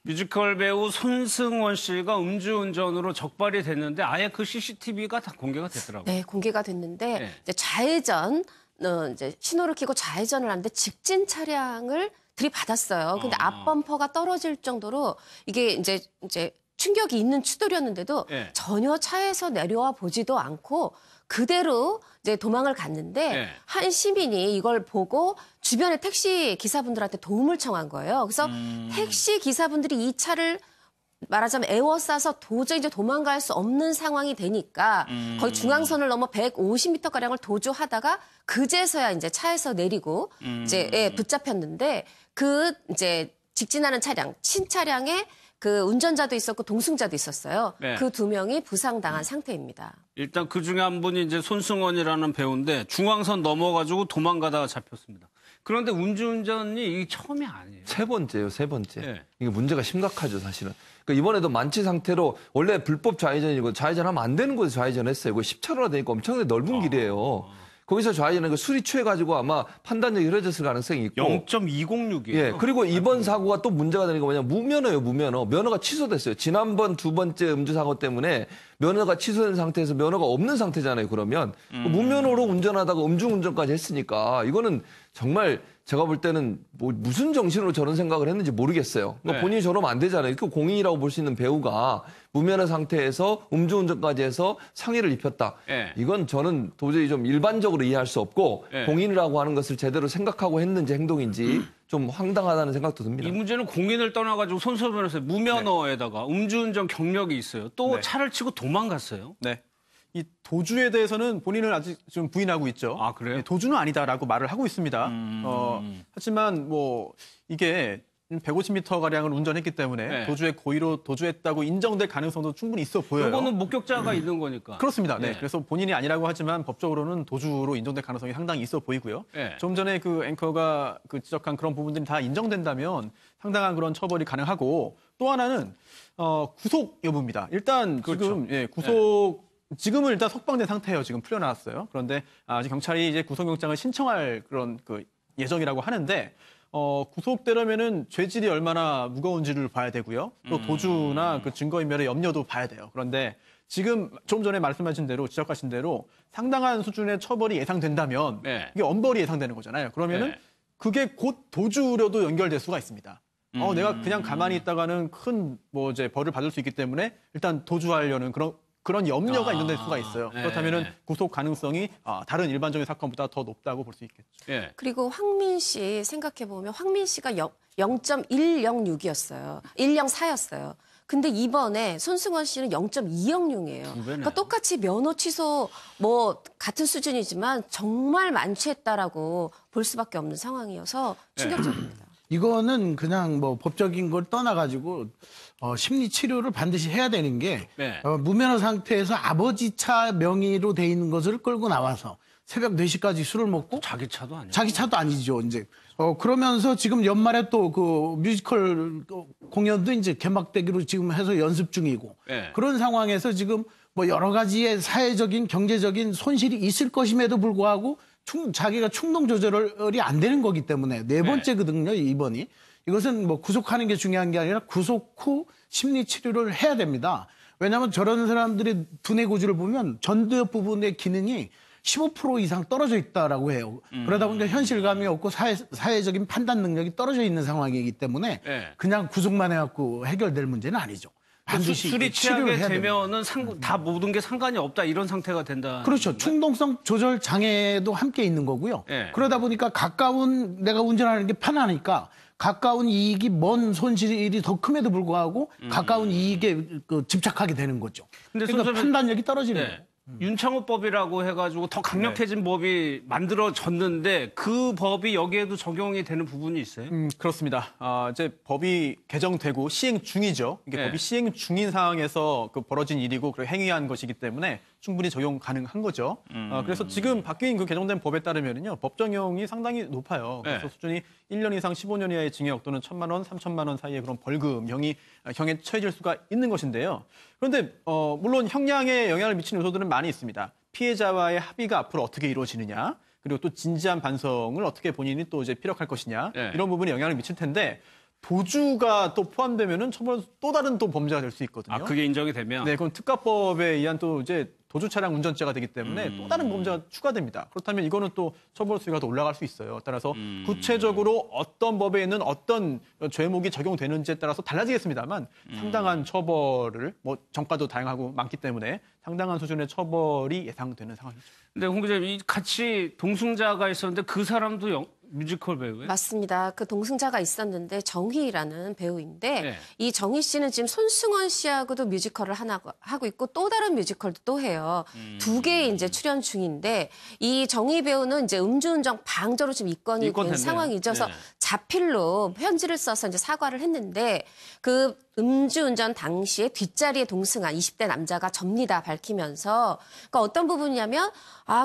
뮤지컬 배우 손승원 씨가 음주운전으로 적발이 됐는데 아예 그 CCTV가 다 공개가 됐더라고요. 네, 공개가 됐는데 네. 이제 좌회전, 이제 신호를 켜고 좌회전을 하는데 직진 차량을 들이받았어요. 근데 앞 범퍼가 떨어질 정도로 이게 이제 충격이 있는 추돌이었는데도 네. 전혀 차에서 내려와 보지도 않고 그대로 이제 도망을 갔는데 네. 한 시민이 이걸 보고 주변의 택시 기사분들한테 도움을 청한 거예요. 그래서 택시 기사분들이 이 차를 말하자면 에워싸서 도저히 이제 도망갈 수 없는 상황이 되니까 거의 중앙선을 넘어 150m가량을 도주하다가 그제서야 이제 차에서 내리고 이제 붙잡혔는데 그 이제 직진하는 차량, 친차량에 그 운전자도 있었고 동승자도 있었어요. 네. 그 두 명이 부상당한 상태입니다. 일단 그 중에 한 분이 이제 손승원이라는 배우인데 중앙선 넘어가지고 도망가다가 잡혔습니다. 그런데 음주운전이 이게 처음이 아니에요. 세 번째요, 세 번째. 네. 이게 문제가 심각하죠, 사실은. 그러니까 이번에도 만취 상태로 원래 불법 좌회전이고 좌회전하면 안 되는 곳에 좌회전했어요. 그 10차로나 되니까 엄청나게 넓은 길이에요. 거기서 좌회전하니까 술이 취해가지고 아마 판단력이 흐려졌을 가능성이 있고. 0.206이에요. 예, 그리고 이번 사고가 또 문제가 되는 게 뭐냐면 무면허예요, 무면허. 면허가 취소됐어요. 지난번 두 번째 음주 사고 때문에 면허가 취소된 상태에서 면허가 없는 상태잖아요, 그러면. 무면허로 운전하다가 음주운전까지 했으니까 이거는 정말 제가 볼 때는 뭐 무슨 정신으로 저런 생각을 했는지 모르겠어요. 그러니까 네. 본인이 저러면 안 되잖아요. 그 공인이라고 볼 수 있는 배우가 무면허 상태에서 음주운전까지 해서 상해를 입혔다. 네. 이건 저는 도저히 좀 일반적으로 이해할 수 없고 네. 공인이라고 하는 것을 제대로 생각하고 했는지 행동인지 좀 황당하다는 생각도 듭니다. 이 문제는 공인을 떠나가지고 손수호 변호사의 무면허에다가 음주운전 경력이 있어요. 또 네. 차를 치고 도망갔어요. 네. 이 도주에 대해서는 본인은 아직 좀 부인하고 있죠. 아, 그래요? 네, 도주는 아니다라고 말을 하고 있습니다. 하지만 뭐 이게 150m가량을 운전했기 때문에 네. 도주의 고의로 도주했다고 인정될 가능성도 충분히 있어 보여요. 이거는 목격자가 있는 거니까. 그렇습니다. 네. 네. 그래서 본인이 아니라고 하지만 법적으로는 도주로 인정될 가능성이 상당히 있어 보이고요. 네. 좀 전에 그 앵커가 그 지적한 그런 부분들이 다 인정된다면 상당한 그런 처벌이 가능하고 또 하나는 구속 여부입니다. 일단 그렇죠. 지금 구속 지금은 일단 석방된 상태예요. 지금 풀려나왔어요. 그런데 아직 경찰이 이제 구속영장을 신청할 그런 그 예정이라고 하는데 구속되려면은 죄질이 얼마나 무거운지를 봐야 되고요. 또 도주나 그 증거인멸의 염려도 봐야 돼요. 그런데 지금 좀 전에 말씀하신 대로 지적하신 대로 상당한 수준의 처벌이 예상된다면 네. 이게 엄벌이 예상되는 거잖아요. 그러면은 네. 그게 곧 도주로도 연결될 수가 있습니다. 내가 그냥 가만히 있다가는 큰 뭐 이제 벌을 받을 수 있기 때문에 일단 도주하려는 그런 염려가 있는 데 수가 있어요. 네. 그렇다면은 구속 가능성이 다른 일반적인 사건보다 더 높다고 볼 수 있겠죠. 예. 그리고 황민 씨 생각해보면 황민 씨가 0.106이었어요. 104였어요. 근데 이번에 손승원 씨는 0.206이에요. 그러니까 똑같이 면허 취소 뭐 같은 수준이지만 정말 만취했다라고 볼 수밖에 없는 상황이어서 충격적입니다. 이거는 그냥 뭐 법적인 걸 떠나가지고 심리 치료를 반드시 해야 되는 게 네. 무면허 상태에서 아버지 차 명의로 돼 있는 것을 끌고 나와서 새벽 4시까지 술을 먹고 자기 차도 아니고. 자기 차도 아니죠 이제 그러면서 지금 연말에 또 그 뮤지컬 공연도 이제 개막되기로 지금 해서 연습 중이고 네. 그런 상황에서 지금 뭐 여러 가지의 사회적인 경제적인 손실이 있을 것임에도 불구하고 자기가 충동 조절이 안 되는 거기 때문에 네 번째거든요, 이번이. 이것은 뭐 구속하는 게 중요한 게 아니라 구속 후 심리 치료를 해야 됩니다. 왜냐하면 저런 사람들의 두뇌 구조를 보면 전두엽 부분의 기능이 15% 이상 떨어져 있다라고 해요. 그러다 보니까 현실감이 없고 사회적인 판단 능력이 떨어져 있는 상황이기 때문에 그냥 구속만 해갖고 해결될 문제는 아니죠. 반드시 술이 치료를 취하게 해야 됩니다. 되면은 다 모든 게 상관이 없다 이런 상태가 된다. 그렇죠. 충동성 조절 장애도 함께 있는 거고요. 네. 그러다 보니까 내가 운전하는 게 편하니까 가까운 이익이 먼 손실이 더 큼에도 불구하고 가까운 이익에 집착하게 되는 거죠. 근데 그러니까 판단력이 떨어지는 거예요. 윤창호법이라고 해가지고 더 강력해진 법이 만들어졌는데 그 법이 여기에도 적용이 되는 부분이 있어요? 그렇습니다. 이제 법이 개정되고 시행 중이죠. 이게 법이 시행 중인 상황에서 그 벌어진 일이고 그리고 행위한 것이기 때문에 충분히 적용 가능한 거죠. 그래서 지금 바뀐 그 개정된 법에 따르면요, 법정형이 상당히 높아요. 그래서 수준이 1년 이상 15년 이하의 징역 또는 1,000만 원, 3,000만 원 사이의 그런 벌금형에 처해질 수가 있는 것인데요. 그런데 물론 형량에 영향을 미치는 요소들은 많이 있습니다. 피해자와의 합의가 앞으로 어떻게 이루어지느냐, 그리고 또 진지한 반성을 어떻게 본인이 또 이제 피력할 것이냐, 이런 부분에 영향을 미칠 텐데 도주가 또 포함되면은 처벌 또 다른 또 범죄가 될 수 있거든요. 아, 그게 인정이 되면? 네, 그럼 특가법에 의한 또 이제 도주 차량 운전죄가 되기 때문에 또 다른 범죄가 추가됩니다. 그렇다면 이거는 또 처벌 수위가 더 올라갈 수 있어요. 따라서 구체적으로 어떤 법에 있는 어떤 죄목이 적용되는지에 따라서 달라지겠습니다만 상당한 처벌을 뭐 정가도 다양하고 많기 때문에 상당한 수준의 처벌이 예상되는 상황이죠. 근데 홍 기자님, 이 같이 동승자가 있었는데 그 사람도 뮤지컬 배우예요? 맞습니다. 그 동승자가 있었는데 정희라는 배우인데 네. 이 정희 씨는 지금 손승원 씨하고도 뮤지컬을 하나 하고 있고 또 다른 뮤지컬도 또 해요. 두 개 이제 출연 중인데 이 정희 배우는 이제 음주운전 방조로 좀 입건이 된 입건됐네요. 상황이죠. 그래서 네. 자필로 편지를 써서 이제 사과를 했는데 그 음주운전 당시에 뒷자리에 동승한 20대 남자가 접니다 밝히면서 그러니까 어떤 부분이냐면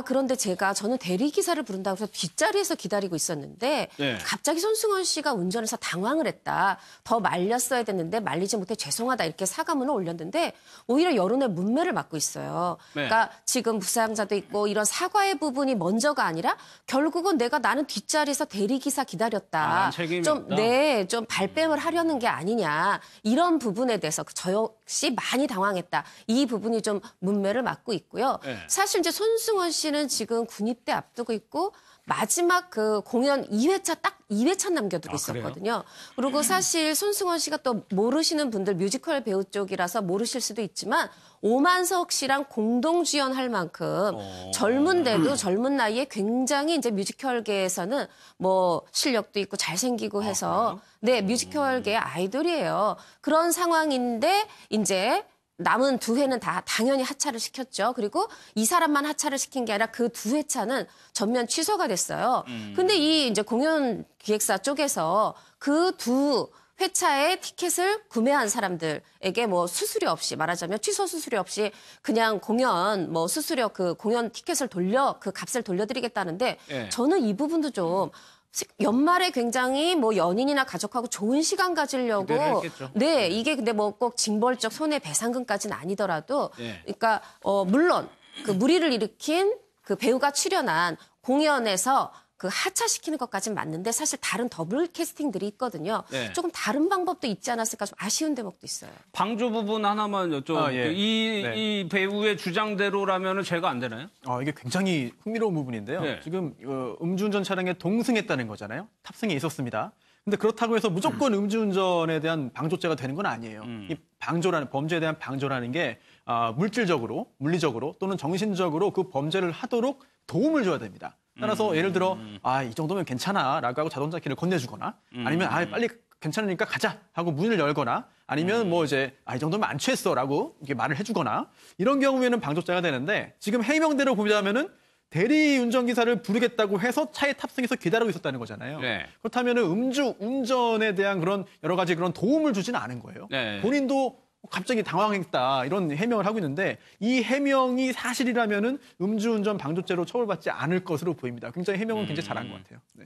그런데 저는 대리기사를 부른다고 해서 뒷자리에서 기다리고 있었는데 네. 갑자기 손승원 씨가 운전해서 당황을 했다. 더 말렸어야 됐는데 말리지 못해 죄송하다 이렇게 사과문을 올렸는데 오히려 여론의 문매를 맞고 있어요. 네. 그러니까 지금 부상자도 있고 이런 사과의 부분이 먼저가 아니라 결국은 나는 뒷자리에서 대리기사 기다렸다. 난 책임이 없다. 좀 발뺌을 하려는 게 아니냐. 이런 부분에 대해서 저 역시 많이 당황했다. 이 부분이 좀 문매를 맞고 있고요. 네. 사실 이제 손승원 씨는 지금 군입대 앞두고 있고 마지막 그 공연 2회차 딱 2회차 남겨두고 있었거든요. 그리고 사실 손승원 씨가 또 모르시는 분들 뮤지컬 배우 쪽이라서 모르실 수도 있지만 오만석 씨랑 공동 주연할 만큼 젊은데도 젊은 나이에 굉장히 이제 뮤지컬계에서는 뭐 실력도 있고 잘생기고 해서 네, 뮤지컬계의 아이돌이에요. 그런 상황인데 이제 남은 두 회는 다 당연히 하차를 시켰죠. 그리고 이 사람만 하차를 시킨 게 아니라 그 두 회차는 전면 취소가 됐어요. 근데 이 이제 공연 기획사 쪽에서 그 두 회차의 티켓을 구매한 사람들에게 뭐 수수료 없이 말하자면 취소 수수료 없이 그냥 공연 뭐 수수료 그 공연 티켓을 그 값을 돌려드리겠다는데 예. 저는 이 부분도 좀 연말에 굉장히 뭐 연인이나 가족하고 좋은 시간 가지려고 기대를 했겠죠. 네, 이게 근데 뭐 꼭 징벌적 손해배상금까지는 아니더라도 예. 그러니까 물론 그 무리를 일으킨 그 배우가 출연한 공연에서 그 하차시키는 것까지는 맞는데 사실 다른 더블 캐스팅들이 있거든요. 네. 조금 다른 방법도 있지 않았을까 좀 아쉬운 대목도 있어요. 방조 부분 하나만 여쭤볼게요. 예. 이 배우의 주장대로라면 죄가 안 되나요? 이게 굉장히 흥미로운 부분인데요. 네. 지금 음주운전 차량에 동승했다는 거잖아요. 탑승에 있었습니다. 근데 그렇다고 해서 무조건 음주운전에 대한 방조죄가 되는 건 아니에요. 이 범죄에 대한 방조라는 게 물질적으로, 물리적으로 또는 정신적으로 그 범죄를 하도록 도움을 줘야 됩니다. 따라서 예를 들어 이 정도면 괜찮아라고 하고 자동차 키를 건네주거나 아니면 빨리 괜찮으니까 가자 하고 문을 열거나 아니면 뭐 이제 이 정도면 안 취했어라고 이렇게 말을 해주거나 이런 경우에는 방조죄가 되는데 지금 해명대로 보자면은 대리운전기사를 부르겠다고 해서 차에 탑승해서 기다리고 있었다는 거잖아요. 네. 그렇다면 음주운전에 대한 그런 여러 가지 그런 도움을 주지는 않은 거예요. 네. 본인도 갑자기 당황했다 이런 해명을 하고 있는데 이 해명이 사실이라면은 음주운전 방조죄로 처벌받지 않을 것으로 보입니다. 굉장히 해명은 굉장히 잘한 것 같아요. 네.